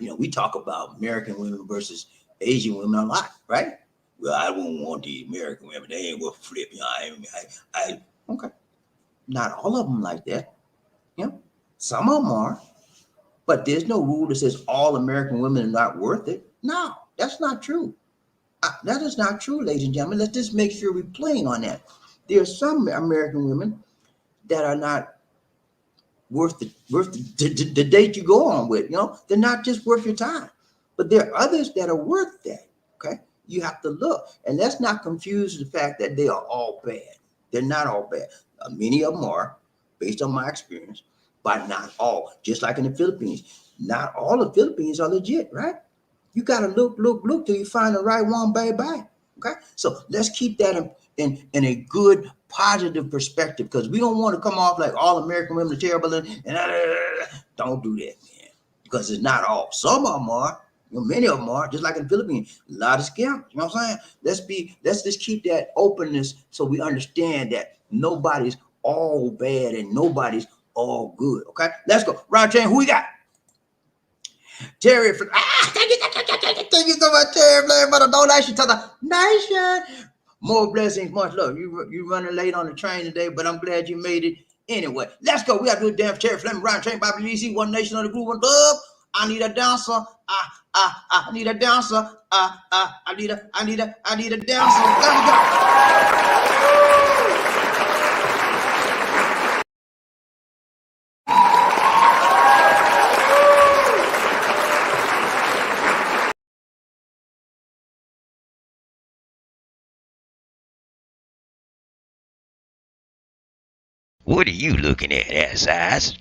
know, we talk about American women versus Asian women a lot, right? Well, I won't want these American women. They ain't worth flip. You know, okay. Not all of them like that. You know, some of them are. But there's no rule that says all American women are not worth it. No, that's not true. That is not true, ladies and gentlemen. Let's just make sure we're playing on that. There are some American women that are not worth the date you go on with. You know, they're not just worth your time. But there are others that are worth that. Okay, you have to look, and let's not confuse the fact that they are all bad. They're not all bad. Many of them are, based on my experience, but not all. Just like in the Philippines, not all the Philippines are legit, right? You gotta look till you find the right one, baby. Okay, so let's keep that in a good, positive perspective, because we don't want to come off like all American women are terrible and don't do that, man. Because it's not all. Some of them are. You know, many of them are. Just like in the Philippines, a lot of scams. You know what I'm saying? Let's just keep that openness so we understand that nobody's all bad and nobody's all good. Okay, let's go. Ron Chain, who we got? Terry, thank you so much, Terry, for the donation to the nation. More blessings, much love. You running late on the train today, but I'm glad you made it anyway. Let's go. We got to do a damn Terry Fleming, Ron Chain, BobbieD, DC, One Nation on the Groove, One Love. I need a dancer. I need a dancer. I need a dancer. Let me go. What are you looking at, ass eyes?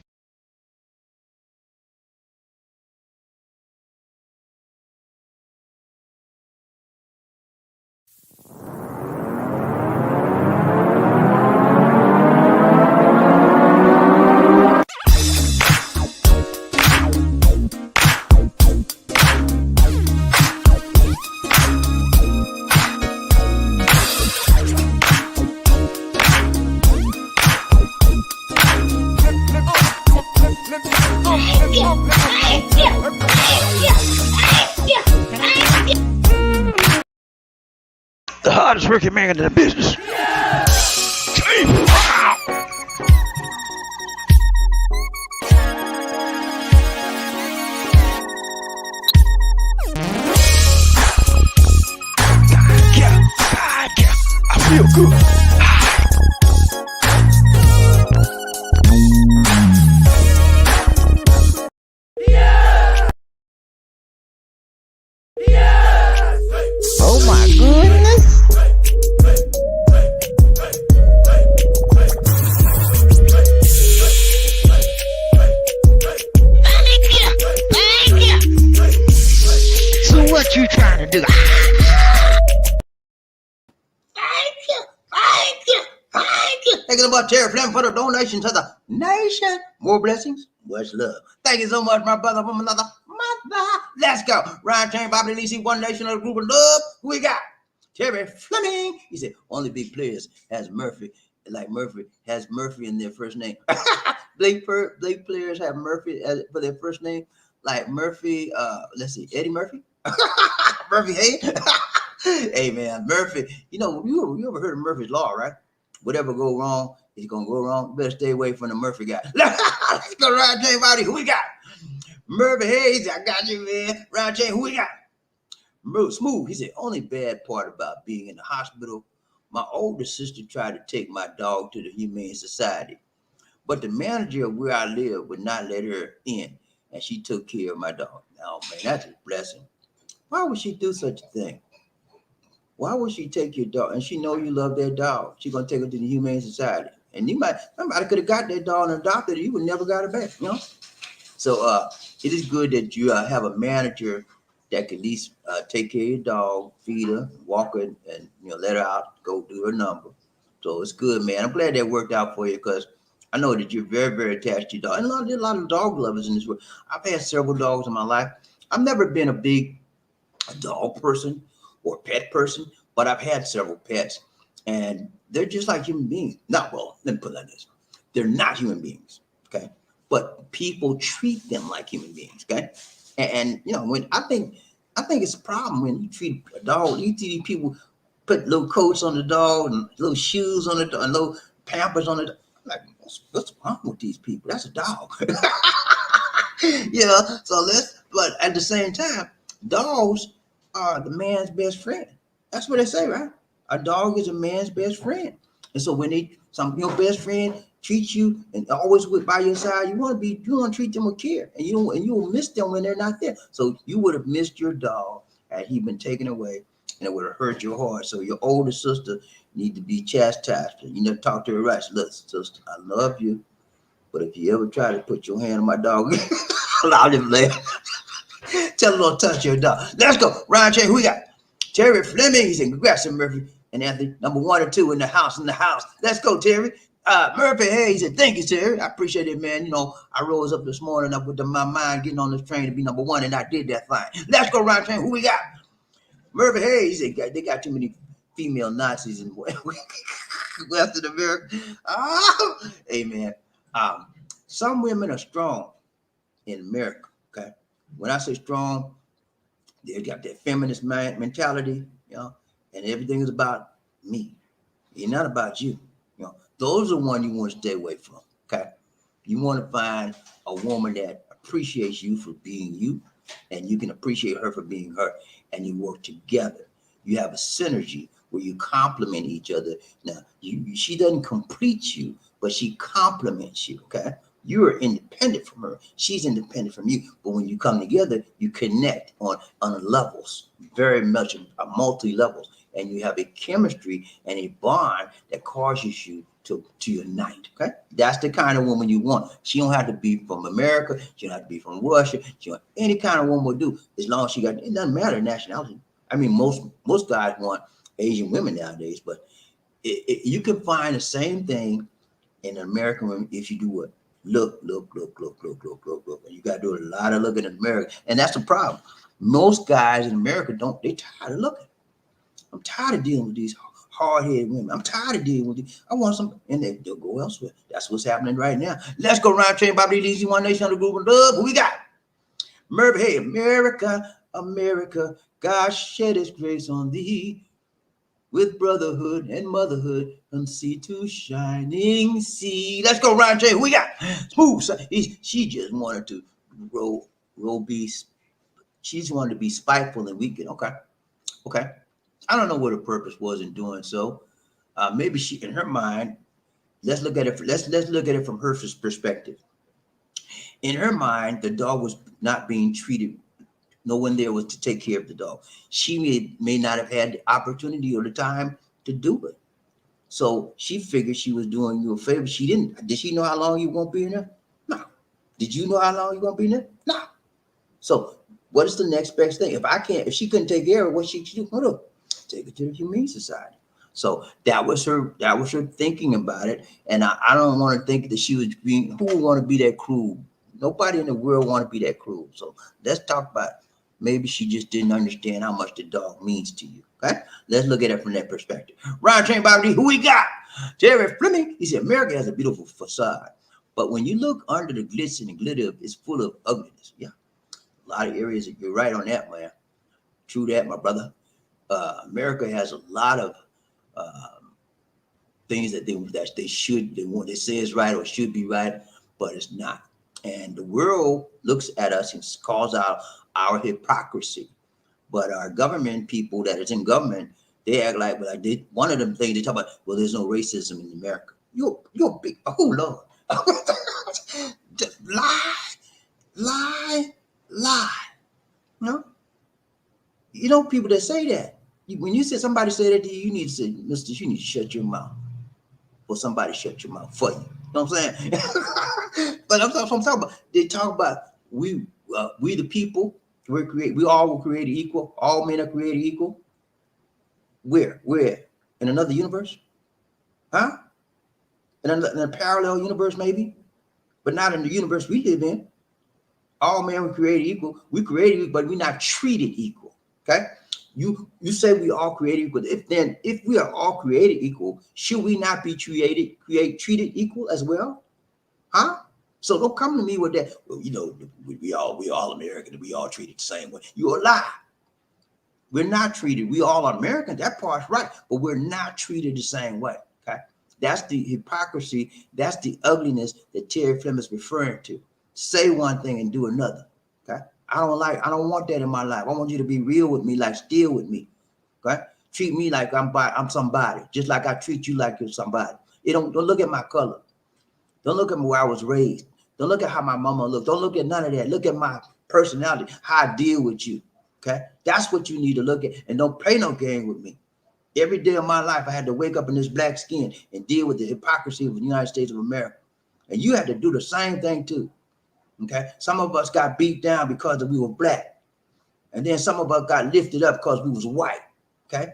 The hardest working man in the business. I feel good. Oh my goodness. Thank you. So what you trying to do? Thank you. Thank you so much, Terry Fleming, for the donation to the nation. More blessings, much love. Thank you so much, my brother from another mother. Let's go. Ryan Chain, Bobby Lee, one nation of the group of love. Who we got? Terry Fleming. He said, only big players has Murphy, like Murphy has Murphy in their first name. Blake players have Murphy for their first name, like Murphy. Let's see, Eddie Murphy, Murphy. Hey, hey man, Murphy. You know, you ever heard of Murphy's Law, right? Whatever go wrong, it's gonna go wrong. You better stay away from the Murphy guy. Let's go, Ryan J. Body. Who we got? Murphy Hayes. I got you, man. Ryan J. Who we got? Smooth. He said, only bad part about being in the hospital, my older sister tried to take my dog to the Humane Society, but the manager of where I live would not let her in, and she took care of my dog. Oh man, that's a blessing. Why would she do such a thing? Why would she take your dog? And she know you love that dog. She's gonna take her to the Humane Society. And somebody could have got that dog and adopted it. You would never got it back, you know? So it is good that you have a manager that can at least take care of your dog, feed her, walk her, and let her out, go do her number. So it's good, man. I'm glad that worked out for you because I know that you're very, very attached to your dog. And a lot of dog lovers in this world. I've had several dogs in my life. I've never been a big dog person or pet person, but I've had several pets, and they're just like human beings. Let me put it like this. They're not human beings, okay? But people treat them like human beings, okay? And when I think it's a problem when you treat a dog, you see people put little coats on the dog and little shoes on the dog and little pampers on it. Like, what's wrong with these people? That's a dog. But at the same time, dogs are the man's best friend. That's what they say, right? A dog is a man's best friend. And so when your best friend treats you and always by your side, you want to treat them with care, and you will miss them when they're not there. So you would have missed your dog had he been taken away, and it would have hurt your heart. So your older sister need to be chastised. Talk to her right. Look, sister, I love you, but if you ever try to put your hand on my dog, I'll just laugh. Tell her don't touch your dog. Let's go. Ryan J. Who we got? Terry Fleming. He said, congrats to Murphy and Anthony. Number 1 and 2 in the house. Let's go, Terry. Murphy Hayes said, thank you, Terry. I appreciate it, man. I rose up this morning up with my mind getting on this train to be number 1, and I did that fine. Let's go, Ryan J. Who we got? Murphy Hayes. They got too many female Nazis in Western America. Hey, man. Some women are strong in America, okay? When I say strong, they got that feminist mentality, and everything is about me. It's not about you. Those are the ones you want to stay away from, okay? You want to find a woman that appreciates you for being you, and you can appreciate her for being her, and you work together. You have a synergy where you complement each other. Now, she doesn't complete you, but she complements you, okay? You are independent from her. She's independent from you. But when you come together, you connect on levels, very much multi-levels. And you have a chemistry and a bond that causes you to unite, okay? That's the kind of woman you want. She don't have to be from America. She don't have to be from Russia. Any kind of woman will do, as long as she got, it doesn't matter nationality. I mean, most guys want Asian women nowadays, but you can find the same thing in an American woman if you do what? Look. And you got to do a lot of looking in America. And that's the problem. Most guys in America they tired of looking. I'm tired of dealing with these hard-headed women. I'm tired of dealing with these. I want some, and they'll go elsewhere. That's what's happening right now. Let's go round train, BobbieD, one nation under group of love. Who we got? Murphy, hey, America, God shed his grace on thee. With brotherhood and motherhood from sea to shining sea. Let's go, Ryan J. Who we got? Smooth. She just wanted to she just wanted to be spiteful and wicked. Okay. I don't know what her purpose was in doing so. Maybe she, in her mind, let's look at it. Let's look at it from her perspective. In her mind, the dog was not being treated. No one there was to take care of the dog. She may not have had the opportunity or the time to do it. So she figured she was doing you a favor. She didn't. Did she know how long you won't be in there? No. Did you know how long you won't be in there? No. So what is the next best thing? If she couldn't take care of it, what she do? Hold up. Take her to the Humane Society. So that was her thinking about it. And I don't want to think that she was being, who would want to be that cruel? Nobody in the world want to be that cruel. So let's talk about it. Maybe she just didn't understand how much the dog means to you. Okay, let's look at it from that perspective. Ryan Train BobbieD, who we got? Jerry Fleming. He said America has a beautiful facade, but when you look under the glitz and the glitter, it's full of ugliness. Yeah, a lot of areas. You're right on that, man. True that, my brother. America has a lot of things that they say is right or should be right, but it's not. And the world looks at us and calls out our hypocrisy. But our government people that is in government, they act like, one of them things they talk about, well, there's no racism in America. You're big, oh Lord. lie. You know people that say that. When you say somebody say that to you, you need to say, mister, you need to shut your mouth. Or somebody shut your mouth for you. You know what I'm saying? But I'm talking about. They talk about we the people, we all were created equal. All men are created equal. Where? In another universe? Huh? In a parallel universe, maybe? But not in the universe we live in. All men were created equal. We created equal, but we're not treated equal. Okay? You say we all created equal. If we are all created equal, should we not be treated equal as well? Huh? So don't come to me with that. Well, we all American. We all treated the same way. You're a lie. We're not treated. We all are American. That part's right, but we're not treated the same way. Okay, that's the hypocrisy. That's the ugliness that Terry Fleming is referring to. Say one thing and do another. Okay, I don't want that in my life. I want you to be real with me, like still with me. Okay, treat me like I'm somebody, just like I treat you like you're somebody. Don't look at my color. Don't look at where I was raised. Don't look at how my mama looked. Don't look at none of that. Look at my personality, how I deal with you. Okay, that's what you need to look at, and don't play no game with me. Every day of my life, I had to wake up in this black skin and deal with the hypocrisy of the United States of America, and you had to do the same thing too. Okay, some of us got beat down because we were black, and then some of us got lifted up because we was white. Okay,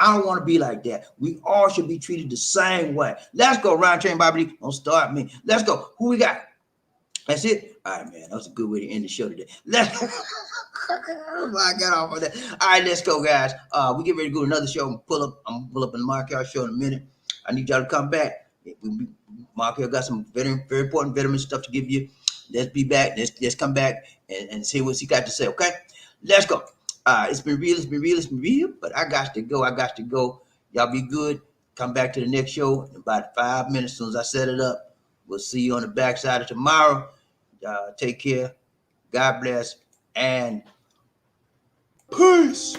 I don't want to be like that. We all should be treated the same way. Let's go, Ryan Train BobbieD. Don't start me. Let's go. Who we got? That's it. All right, man. That was a good way to end the show today. I got off of that. All right, let's go, guys. We get ready to go to another show. I'm gonna pull up in the Markel show in a minute. I need y'all to come back. Markel got some very, very important vitamin stuff to give you. Let's be back. Let's come back and see what he got to say. Okay, let's go. It's been real. But I got to go. Y'all be good. Come back to the next show in about 5 minutes. As soon as I set it up, we'll see you on the backside of tomorrow. Take care. God bless and peace.